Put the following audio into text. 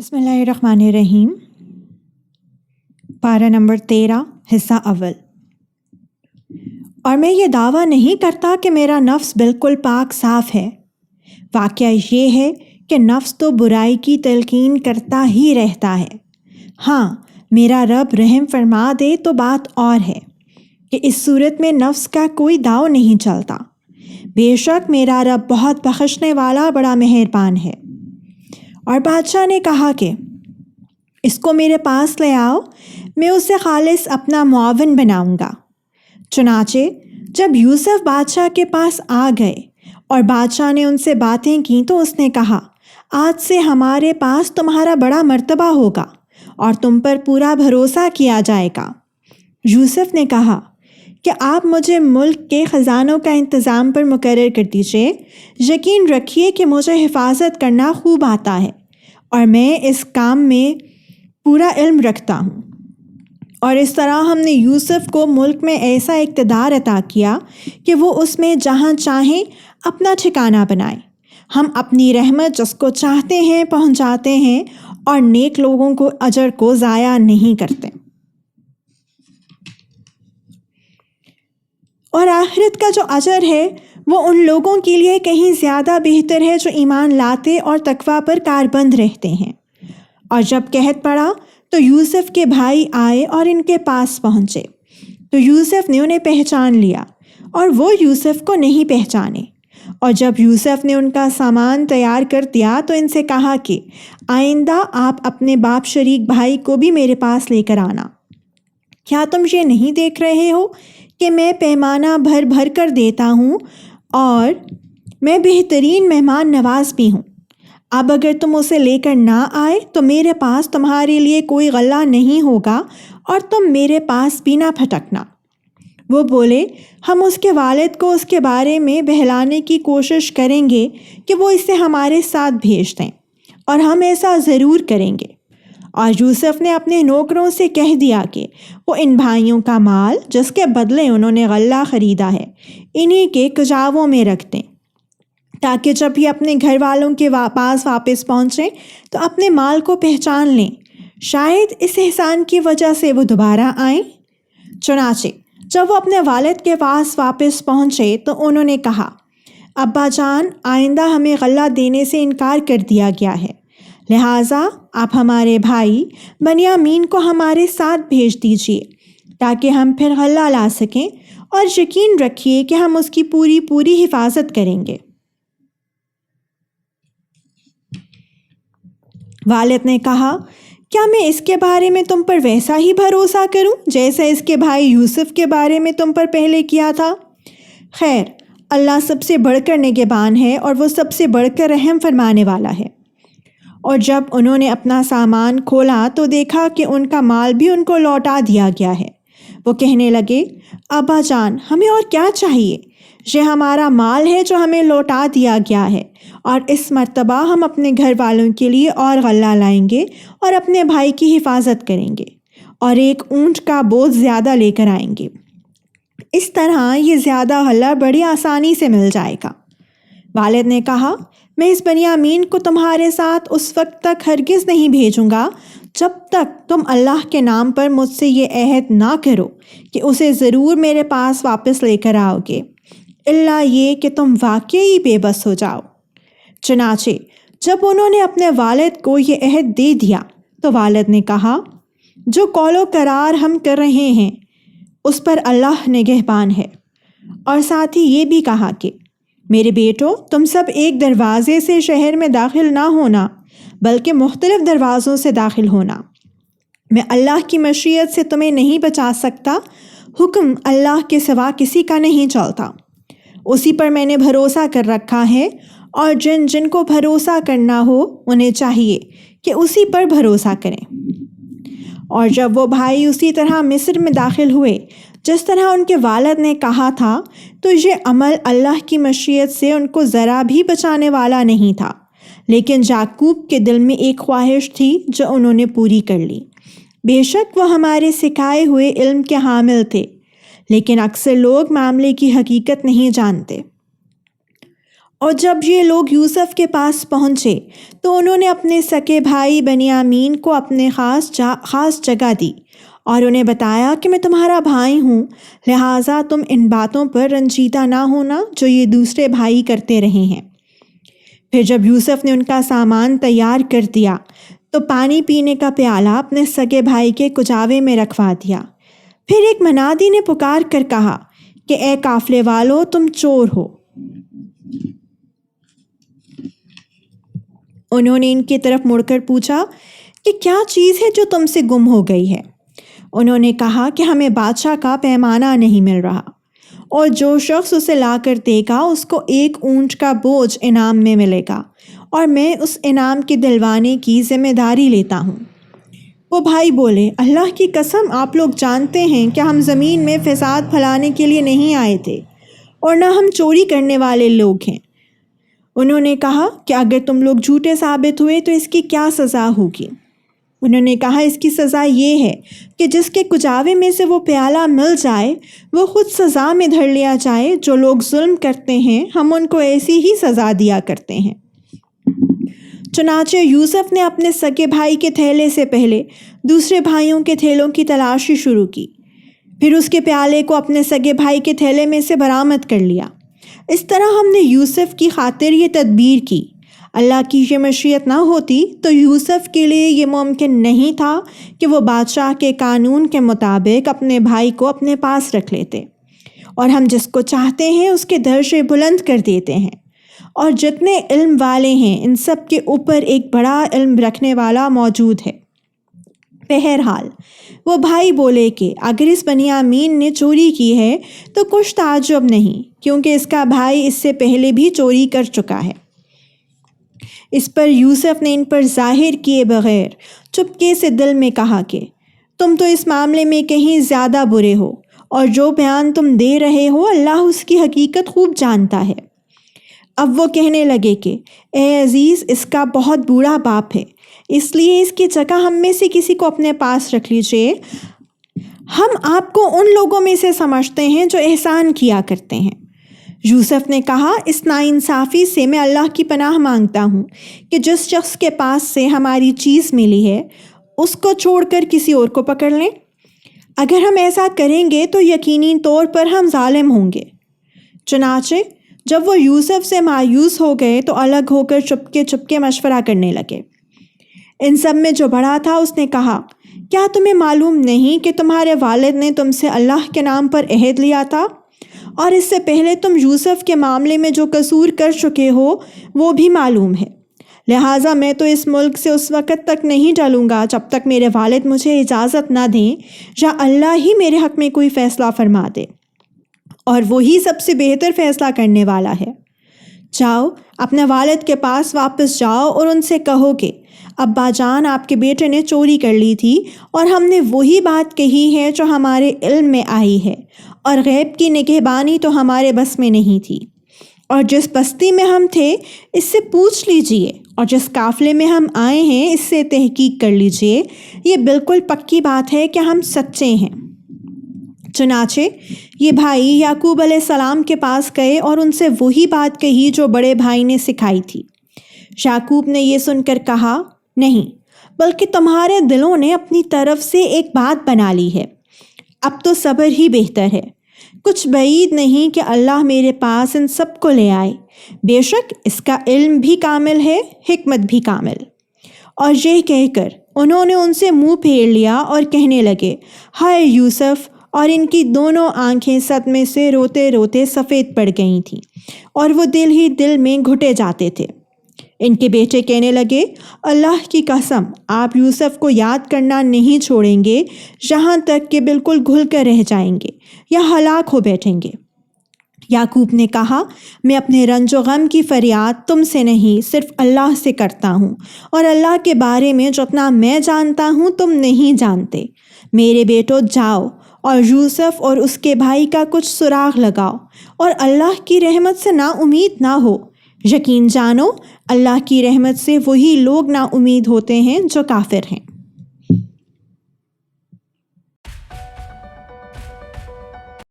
بسم اللہ الرحمن الرحیم۔ پارہ نمبر 13، حصہ اول۔ اور میں یہ دعویٰ نہیں کرتا کہ میرا نفس بالکل پاک صاف ہے۔ واقعہ یہ ہے کہ نفس تو برائی کی تلقین کرتا ہی رہتا ہے۔ ہاں، میرا رب رحم فرما دے تو بات اور ہے کہ اس صورت میں نفس کا کوئی داؤ نہیں چلتا۔ بے شک میرا رب بہت بخشنے والا بڑا مہربان ہے۔ اور بادشاہ نے کہا کہ اس کو میرے پاس لے آؤ، میں اسے خالص اپنا معاون بناؤں گا۔ چنانچہ جب یوسف بادشاہ کے پاس آ گئے اور بادشاہ نے ان سے باتیں کیں تو اس نے کہا، آج سے ہمارے پاس تمہارا بڑا مرتبہ ہوگا اور تم پر پورا بھروسہ کیا جائے گا۔ یوسف نے کہا کہ آپ مجھے ملک کے خزانوں کا انتظام پر مقرر کر دیجیے۔ یقین رکھیے کہ مجھے حفاظت کرنا خوب آتا ہے اور میں اس کام میں پورا علم رکھتا ہوں۔ اور اس طرح ہم نے یوسف کو ملک میں ایسا اقتدار عطا کیا کہ وہ اس میں جہاں چاہیں اپنا ٹھکانہ بنائے۔ ہم اپنی رحمت جس کو چاہتے ہیں پہنچاتے ہیں اور نیک لوگوں کو اجر کو ضائع نہیں کرتے۔ اور آخرت کا جو اجر ہے وہ ان لوگوں کے لیے کہیں زیادہ بہتر ہے جو ایمان لاتے اور تقویٰ پر کاربند رہتے ہیں۔ اور جب قحط پڑا تو یوسف کے بھائی آئے اور ان کے پاس پہنچے، تو یوسف نے انہیں پہچان لیا اور وہ یوسف کو نہیں پہچانے۔ اور جب یوسف نے ان کا سامان تیار کر دیا تو ان سے کہا کہ آئندہ آپ اپنے باپ شریک بھائی کو بھی میرے پاس لے کر آنا۔ کیا تم یہ نہیں دیکھ رہے ہو کہ میں پیمانہ بھر بھر کر دیتا ہوں اور میں بہترین مہمان نواز بھی ہوں؟ اب اگر تم اسے لے کر نہ آئے تو میرے پاس تمہارے لیے کوئی غلہ نہیں ہوگا اور تم میرے پاس بھی نہ پھٹکنا۔ وہ بولے، ہم اس کے والد کو اس کے بارے میں بہلانے کی کوشش کریں گے کہ وہ اسے ہمارے ساتھ بھیج دیں، اور ہم ایسا ضرور کریں گے۔ اور یوسف نے اپنے نوکروں سے کہہ دیا کہ وہ ان بھائیوں کا مال جس کے بدلے انہوں نے غلہ خریدا ہے انہی کے کجاووں میں رکھ دیں، تاکہ جب یہ اپنے گھر والوں کے پاس واپس پہنچیں تو اپنے مال کو پہچان لیں، شاید اس احسان کی وجہ سے وہ دوبارہ آئیں۔ چنانچہ جب وہ اپنے والد کے پاس واپس پہنچے تو انہوں نے کہا، ابا جان، آئندہ ہمیں غلہ دینے سے انکار کر دیا گیا ہے، لہٰذا آپ ہمارے بھائی بنیامین کو ہمارے ساتھ بھیج دیجیے تاکہ ہم پھر غلہ لا سکیں، اور یقین رکھیے کہ ہم اس کی پوری حفاظت کریں گے۔ والد نے کہا، کیا میں اس کے بارے میں تم پر ویسا ہی بھروسہ کروں جیسا اس کے بھائی یوسف کے بارے میں تم پر پہلے کیا تھا؟ خیر، اللہ سب سے بڑھ کر نگہبان ہے اور وہ سب سے بڑھ کر رحم فرمانے والا ہے۔ اور جب انہوں نے اپنا سامان کھولا تو دیکھا کہ ان کا مال بھی ان کو لوٹا دیا گیا ہے۔ وہ کہنے لگے، ابا جان، ہمیں اور کیا چاہیے؟ یہ ہمارا مال ہے جو ہمیں لوٹا دیا گیا ہے، اور اس مرتبہ ہم اپنے گھر والوں کے لیے اور غلہ لائیں گے اور اپنے بھائی کی حفاظت کریں گے اور ایک اونٹ کا بوجھ زیادہ لے کر آئیں گے۔ اس طرح یہ زیادہ غلہ بڑی آسانی سے مل جائے گا۔ والد نے کہا، میں اس بنیامین کو تمہارے ساتھ اس وقت تک ہرگز نہیں بھیجوں گا جب تک تم اللہ کے نام پر مجھ سے یہ عہد نہ کرو کہ اسے ضرور میرے پاس واپس لے کر آؤ گے، الا یہ کہ تم واقعی بے بس ہو جاؤ۔ چنانچہ جب انہوں نے اپنے والد کو یہ عہد دے دیا تو والد نے کہا، جو قول و قرار ہم کر رہے ہیں اس پر اللہ نگہبان ہے۔ اور ساتھ ہی یہ بھی کہا کہ میرے بیٹو، تم سب ایک دروازے سے شہر میں داخل نہ ہونا بلکہ مختلف دروازوں سے داخل ہونا۔ میں اللہ کی مشیت سے تمہیں نہیں بچا سکتا، حکم اللہ کے سوا کسی کا نہیں چلتا۔ اسی پر میں نے بھروسہ کر رکھا ہے، اور جن جن کو بھروسہ کرنا ہو انہیں چاہیے کہ اسی پر بھروسہ کریں۔ اور جب وہ بھائی اسی طرح مصر میں داخل ہوئے جس طرح ان کے والد نے کہا تھا، تو یہ عمل اللہ کی مشیت سے ان کو ذرا بھی بچانے والا نہیں تھا، لیکن یعقوب کے دل میں ایک خواہش تھی جو انہوں نے پوری کر لی۔ بے شک وہ ہمارے سکھائے ہوئے علم کے حامل تھے، لیکن اکثر لوگ معاملے کی حقیقت نہیں جانتے۔ اور جب یہ لوگ یوسف کے پاس پہنچے تو انہوں نے اپنے سکے بھائی بنیامین کو اپنے خاص جگہ دی اور انہیں بتایا کہ میں تمہارا بھائی ہوں، لہٰذا تم ان باتوں پر رنجیدہ نہ ہونا جو یہ دوسرے بھائی کرتے رہے ہیں۔ پھر جب یوسف نے ان کا سامان تیار کر دیا تو پانی پینے کا پیالہ اپنے سگے بھائی کے کجاوے میں رکھوا دیا۔ پھر ایک منادی نے پکار کر کہا کہ اے قافلے والو، تم چور ہو۔ انہوں نے ان کی طرف مڑ کر پوچھا کہ کیا چیز ہے جو تم سے گم ہو گئی ہے؟ انہوں نے کہا کہ ہمیں بادشاہ کا پیمانہ نہیں مل رہا، اور جو شخص اسے لا کر دے گا اس کو 1 اونٹ کا بوجھ انعام میں ملے گا، اور میں اس انعام کے دلوانے کی ذمہ داری لیتا ہوں۔ وہ بھائی بولے، اللہ کی قسم، آپ لوگ جانتے ہیں کہ ہم زمین میں فساد پھیلانے کے لیے نہیں آئے تھے، اور نہ ہم چوری کرنے والے لوگ ہیں۔ انہوں نے کہا کہ اگر تم لوگ جھوٹے ثابت ہوئے تو اس کی کیا سزا ہوگی؟ انہوں نے کہا اس کی سزا یہ ہے کہ جس کے کجاوے میں سے وہ پیالہ مل جائے وہ خود سزا میں دھر لیا جائے۔ جو لوگ ظلم کرتے ہیں ہم ان کو ایسی ہی سزا دیا کرتے ہیں۔ چنانچہ یوسف نے اپنے سگے بھائی کے تھیلے سے پہلے دوسرے بھائیوں کے تھیلوں کی تلاشی شروع کی، پھر اس کے پیالے کو اپنے سگے بھائی کے تھیلے میں سے برآمد کر لیا۔ اس طرح ہم نے یوسف کی خاطر یہ تدبیر کی۔ اللہ کی یہ مشیت نہ ہوتی تو یوسف کے لیے یہ ممکن نہیں تھا کہ وہ بادشاہ کے قانون کے مطابق اپنے بھائی کو اپنے پاس رکھ لیتے، اور ہم جس کو چاہتے ہیں اس کے درجے بلند کر دیتے ہیں، اور جتنے علم والے ہیں ان سب کے اوپر ایک بڑا علم رکھنے والا موجود ہے۔ بہرحال وہ بھائی بولے کہ اگر اس بنیامین نے چوری کی ہے تو کچھ تعجب نہیں، کیونکہ اس کا بھائی اس سے پہلے بھی چوری کر چکا ہے۔ اس پر یوسف نے ان پر ظاہر کیے بغیر چپکے سے دل میں کہا کہ تم تو اس معاملے میں کہیں زیادہ برے ہو، اور جو بیان تم دے رہے ہو اللہ اس کی حقیقت خوب جانتا ہے۔ اب وہ کہنے لگے کہ اے عزیز، اس کا بہت بوڑھا باپ ہے، اس لیے اس کی جگہ ہم میں سے کسی کو اپنے پاس رکھ لیجئے۔ ہم آپ کو ان لوگوں میں سے سمجھتے ہیں جو احسان کیا کرتے ہیں۔ یوسف نے کہا، اس ناانصافی سے میں اللہ کی پناہ مانگتا ہوں کہ جس شخص کے پاس سے ہماری چیز ملی ہے اس کو چھوڑ کر کسی اور کو پکڑ لیں۔ اگر ہم ایسا کریں گے تو یقینی طور پر ہم ظالم ہوں گے۔ چنانچہ جب وہ یوسف سے مایوس ہو گئے تو الگ ہو کر چپکے مشورہ کرنے لگے۔ ان سب میں جو بڑا تھا اس نے کہا، کیا تمہیں معلوم نہیں کہ تمہارے والد نے تم سے اللہ کے نام پر عہد لیا تھا، اور اس سے پہلے تم یوسف کے معاملے میں جو قصور کر چکے ہو وہ بھی معلوم ہے؟ لہٰذا میں تو اس ملک سے اس وقت تک نہیں ٹلوں گا جب تک میرے والد مجھے اجازت نہ دیں، یا اللہ ہی میرے حق میں کوئی فیصلہ فرما دے، اور وہی سب سے بہتر فیصلہ کرنے والا ہے۔ جاؤ، اپنے والد کے پاس واپس جاؤ اور ان سے کہو کہ ابا جان، آپ کے بیٹے نے چوری کر لی تھی، اور ہم نے وہی بات کہی ہے جو ہمارے علم میں آئی ہے، اور غیب کی نگہبانی تو ہمارے بس میں نہیں تھی، اور جس بستی میں ہم تھے اس سے پوچھ لیجئے، اور جس قافلے میں ہم آئے ہیں اس سے تحقیق کر لیجئے، یہ بالکل پکی بات ہے کہ ہم سچے ہیں۔ چنانچہ یہ بھائی یعقوب علیہ السلام کے پاس گئے اور ان سے وہی بات کہی جو بڑے بھائی نے سکھائی تھی۔ یعقوب نے یہ سن کر کہا، نہیں، بلکہ تمہارے دلوں نے اپنی طرف سے ایک بات بنا لی ہے۔ اب تو صبر ہی بہتر ہے۔ کچھ بعید نہیں کہ اللہ میرے پاس ان سب کو لے آئے، بے شک اس کا علم بھی کامل ہے، حکمت بھی کامل۔ اور یہ کہہ کر انہوں نے ان سے منہ پھیر لیا اور کہنے لگے، ہائے یوسف! اور ان کی دونوں آنکھیں صدمے سے روتے روتے سفید پڑ گئی تھیں، اور وہ دل ہی دل میں گھٹے جاتے تھے۔ ان کے بیٹے کہنے لگے، اللہ کی قسم، آپ یوسف کو یاد کرنا نہیں چھوڑیں گے یہاں تک کہ بالکل گھل کر رہ جائیں گے یا ہلاک ہو بیٹھیں گے۔ یعقوب نے کہا، میں اپنے رنج و غم کی فریاد تم سے نہیں، صرف اللہ سے کرتا ہوں، اور اللہ کے بارے میں جتنا میں جانتا ہوں تم نہیں جانتے۔ میرے بیٹو، جاؤ اور یوسف اور اس کے بھائی کا کچھ سراغ لگاؤ، اور اللہ کی رحمت سے نا امید نہ ہو۔ یقین جانو، اللہ کی رحمت سے وہی لوگ نا امید ہوتے ہیں جو کافر ہیں۔